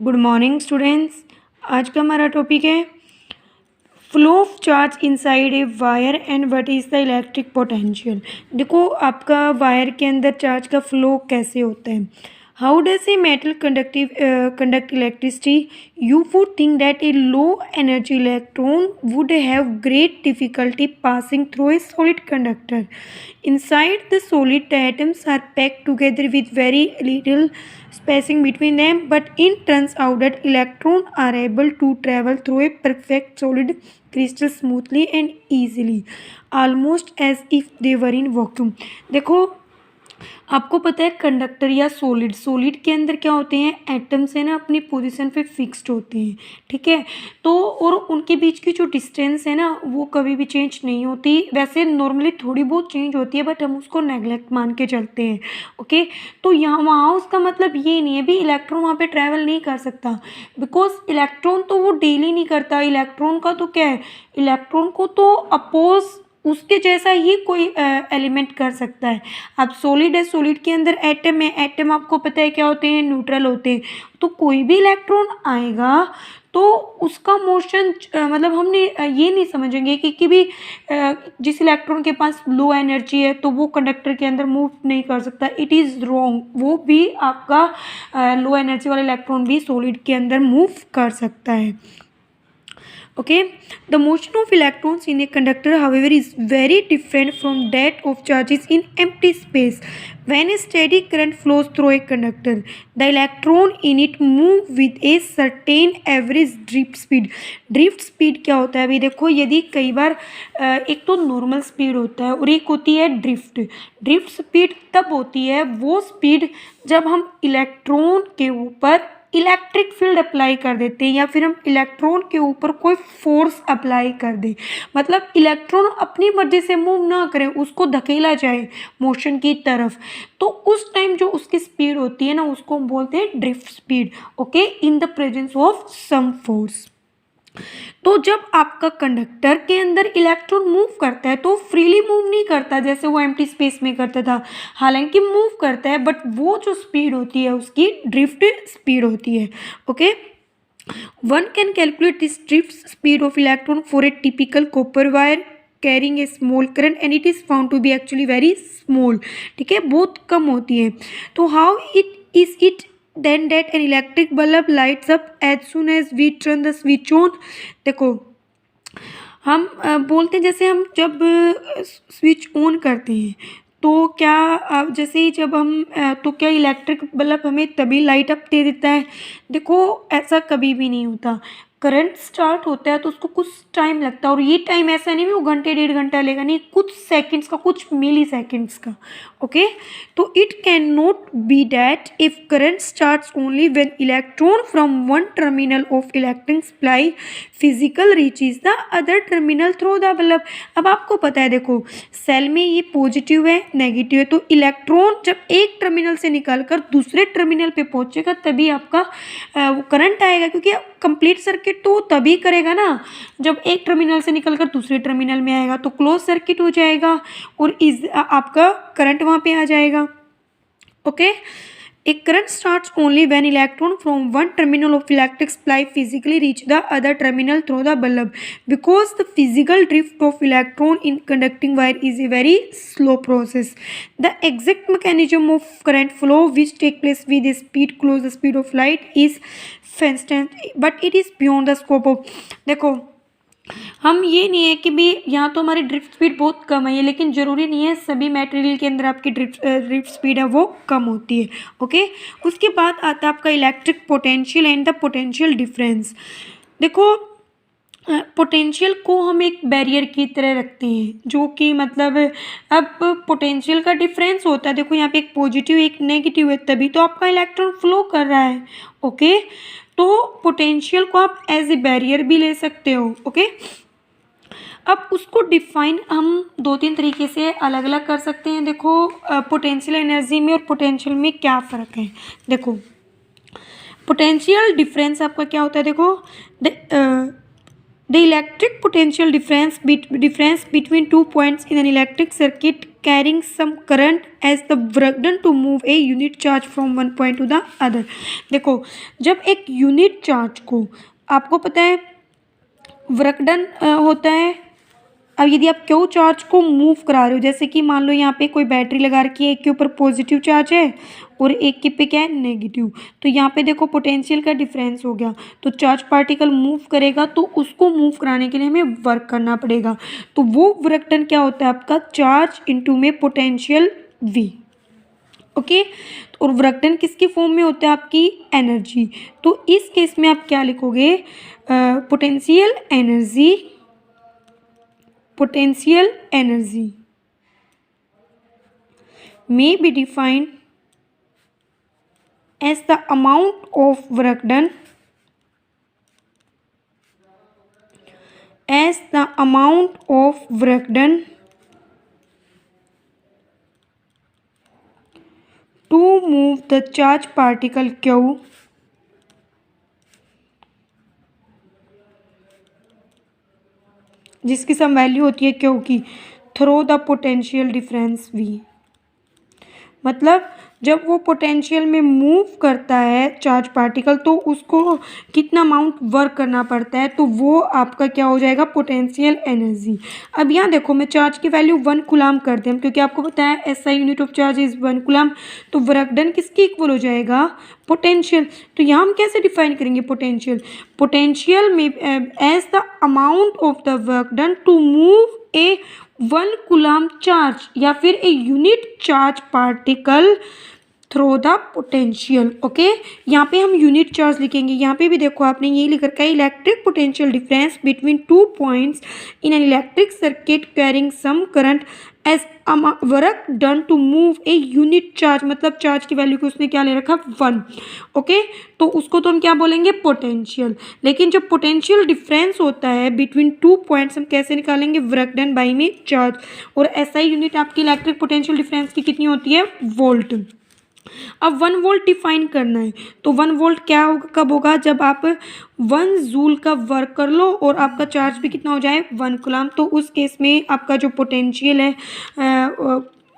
Good morning students. आज का हमारा टॉपिक है flow of charge inside a wire and what is the electric potential. देखो आपका वायर के अंदर चार्ज का फ्लो कैसे होता है। How does a metal conduct electricity. You would think that A low energy electron would have great difficulty passing through a solid conductor. Inside the solid, the atoms are packed together with very little spacing between them, but it turns out that electrons are able to travel through a perfect solid crystal smoothly and easily, almost as if they were in vacuum. देखो आपको पता है conductor या solid के अंदर क्या होते हैं, एटम्स है ना अपनी पोजीशन पे फिक्स्ड होते हैं, ठीक है। तो और उनके बीच की जो डिस्टेंस है ना वो कभी भी चेंज नहीं होती। वैसे नॉर्मली थोड़ी बहुत चेंज होती है बट हम उसको नेगलेक्ट मान के चलते हैं, ओके। तो यहाँ वहाँ उसका मतलब ये नहीं है भी इलेक्ट्रॉन वहाँ पे ट्रैवल नहीं कर सकता, बिकॉज इलेक्ट्रॉन तो वो डेली नहीं करता। इलेक्ट्रॉन का तो क्या है, इलेक्ट्रॉन को तो अपोज उसके जैसा ही कोई एलिमेंट कर सकता है। अब सॉलिड है, सॉलिड के अंदर एटम है, एटम आपको पता है क्या होते हैं, न्यूट्रल होते हैं। तो कोई भी इलेक्ट्रॉन आएगा तो उसका मोशन मतलब हमने ये नहीं समझेंगे कि भी जिस इलेक्ट्रॉन के पास लो एनर्जी है तो वो कंडक्टर के अंदर मूव नहीं कर सकता। It is wrong. वो भी आपका लो एनर्जी वाला इलेक्ट्रॉन भी सॉलिड के अंदर मूव कर सकता है, okay. The motion of electrons in a conductor however is very different from that of charges in empty space. When a steady current flows through a conductor, the electron in it move with a certain average drift speed. Drift speed क्या होता है, अभी देखो यदि कई बार एक तो normal speed होता है और एक होती है ड्रिफ्ट। ड्रिफ्ट स्पीड तब होती है वो स्पीड जब हम इलेक्ट्रॉन के ऊपर इलेक्ट्रिक फील्ड अप्लाई कर देते हैं या फिर हम इलेक्ट्रॉन के ऊपर कोई फोर्स अप्लाई कर दें, मतलब इलेक्ट्रॉन अपनी मर्जी से मूव ना करे, उसको धकेला जाए मोशन की तरफ। तो उस टाइम जो उसकी स्पीड होती है ना उसको हम बोलते हैं drift speed, okay, in the presence of some force. तो जब आपका कंडक्टर के अंदर इलेक्ट्रॉन मूव करता है तो फ्रीली मूव नहीं करता जैसे वो एम्प्टी स्पेस में करता था, हालांकि मूव करता है बट वो जो स्पीड होती है उसकी ड्रिफ्ट स्पीड होती है, okay. One can calculate this drift speed of electron for a typical copper wire carrying a small current and it is found to be actually very small, ठीक है, बहुत कम होती है। तो how it then that an electric bulb lights up as soon as we turn the switch on। देखो हम बोलते हैं जैसे हम जब स्विच ऑन करते हैं तो क्या जैसे ही जब हम तो क्या इलेक्ट्रिक बल्ब हमें तभी लाइट अप दे देता है। देखो ऐसा कभी भी नहीं होता। करंट स्टार्ट होता है तो उसको कुछ टाइम लगता है और ये टाइम ऐसा नहीं है वो घंटे डेढ़ घंटा लेगा, नहीं, कुछ सेकंड्स का, कुछ मिली सेकेंड्स का, ओके। तो it can not be that if current starts only when electron from one terminal of electric supply physical reaches the other terminal through the bulb. अब आपको पता है देखो सेल में ये पॉजिटिव है नेगेटिव है, तो इलेक्ट्रॉन जब एक टर्मिनल से निकलकर दूसरे टर्मिनल पे पहुंचेगा तभी आपका वो करंट आएगा, क्योंकि कंप्लीट सर्किट तो तभी करेगा ना जब एक टर्मिनल से निकलकर दूसरे टर्मिनल में आएगा, तो क्लोज सर्किट हो जाएगा और आपका करंट वहाँ पे आ जाएगा, okay. A current starts only when electron from one terminal of electric supply physically reach the other terminal through the bulb, because the physical drift of electron in conducting wire is a very slow process. The exact mechanism of current flow which take place with a speed close the speed of light is fascinating, but it is beyond the scope of। देखो हम ये नहीं है कि भी यहाँ तो हमारी ड्रिफ्ट स्पीड बहुत कम है, लेकिन ज़रूरी नहीं है सभी मटेरियल के अंदर आपकी ड्रिफ्ट स्पीड है वो कम होती है, ओके। उसके बाद आता है आपका electric potential and the potential difference. देखो पोटेंशियल को हम एक बैरियर की तरह रखते हैं जो कि मतलब अब पोटेंशियल का डिफरेंस होता है। देखो यहाँ पे एक पॉजिटिव एक नेगेटिव है तभी तो आपका इलेक्ट्रॉन फ्लो कर रहा है, ओके। तो पोटेंशियल को आप एज ए बैरियर भी ले सकते हो, ओके। अब उसको डिफाइन हम दो तीन तरीके से अलग अलग कर सकते हैं। देखो पोटेंशियल एनर्जी में और पोटेंशियल में क्या फ़र्क है। देखो पोटेंशियल डिफरेंस आपका क्या होता है, देखो the electric potential difference between 2 points in an electric circuit carrying some current as the work done to move a unit charge from one point to the other. देखो, जब एक यूनिट चार्ज को, आपको पता है वर्क डन होता है। अब यदि आप क्यू चार्ज को मूव करा रहे हो, जैसे कि मान लो यहाँ पे कोई बैटरी लगा रखी है, एक के ऊपर पॉजिटिव चार्ज है और एक के पे क्या है, नेगेटिव। तो यहाँ पे देखो पोटेंशियल का डिफरेंस हो गया, तो चार्ज पार्टिकल मूव करेगा तो उसको मूव कराने के लिए हमें वर्क करना पड़ेगा। तो वो वर्क डन क्या होता है आपका, चार्ज इंटू में पोटेंशियल V। ओके, और वर्क डन किसकी फॉर्म में होता है, आपकी एनर्जी। तो इस केस में आप क्या लिखोगे, potential energy, potential energy may be defined as the amount of work done to move the charge particle Q जिसकी सम वैल्यू होती है क्यू की, through the potential difference V। मतलब जब वो पोटेंशियल में मूव करता है चार्ज पार्टिकल तो उसको कितना अमाउंट वर्क करना पड़ता है, तो वो आपका क्या हो जाएगा, पोटेंशियल एनर्जी। अब यहाँ देखो, मैं चार्ज की वैल्यू 1 कूलम कर दें, क्योंकि आपको पता है SI unit of charge is 1 coulomb. तो वर्क डन किसके इक्वल हो जाएगा, पोटेंशियल। तो यहाँ हम कैसे डिफाइन करेंगे पोटेंशियल, पोटेंशियल में as the amount of the work done to move a 1 coulomb charge या फिर a unit charge particle through the potential. Okay, यहाँ पे हम यूनिट चार्ज लिखेंगे। यहाँ पे भी देखो आपने ये लिख रखा है, electric potential difference between 2 points in an electric circuit carrying some current as work done to move a unit charge. मतलब चार्ज की वैल्यू को उसने क्या ले रखा, 1। ओके, तो उसको तो हम क्या बोलेंगे, पोटेंशियल। लेकिन जो पोटेंशियल डिफरेंस होता है बिटवीन 2 पॉइंट्स, हम कैसे निकालेंगे, वर्क डन बाई में चार्ज। और एसआई यूनिट आपकी इलेक्ट्रिक पोटेंशियल डिफरेंस की कितनी होती है, वोल्ट। अब 1 वोल्ट डिफाइन करना है, तो 1 वोल्ट क्या होगा, कब होगा, जब आप 1 जूल का वर्क कर लो और आपका चार्ज भी कितना हो जाए, 1 कूलम। तो उस केस में आपका जो पोटेंशियल है,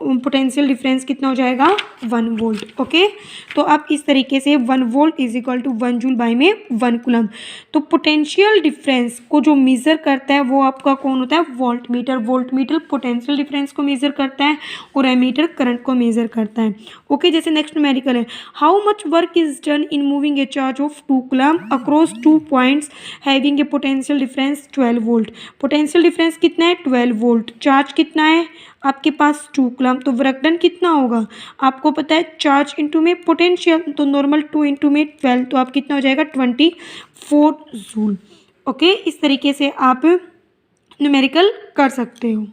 पोटेंशियल डिफरेंस कितना हो जाएगा, 1 वोल्ट। ओके, तो आप इस तरीके से 1 volt is equal to 1 joule by में 1 कूलम। तो पोटेंशियल डिफरेंस को जो मेज़र करता है वो आपका कौन होता है, volt meter. Volt meter potential difference को मेज़र करता है और एमीटर करंट को मेज़र करता है। ओके, जैसे नेक्स्ट न्यूमेरिकल है, how much work is done in moving A charge of 2 coulomb across 2 points having a potential difference 12 volt. Potential difference कितना है, 12 वोल्ट। चार्ज कितना है आपके पास, 2 कूलम। तो वर्क डन कितना होगा, आपको पता है चार्ज इंटू में पोटेंशियल, तो नॉर्मल 2 इंटू में 12, तो आप कितना हो जाएगा, 24 जूल। ओके, इस तरीके से आप न्यूमेरिकल कर सकते हो।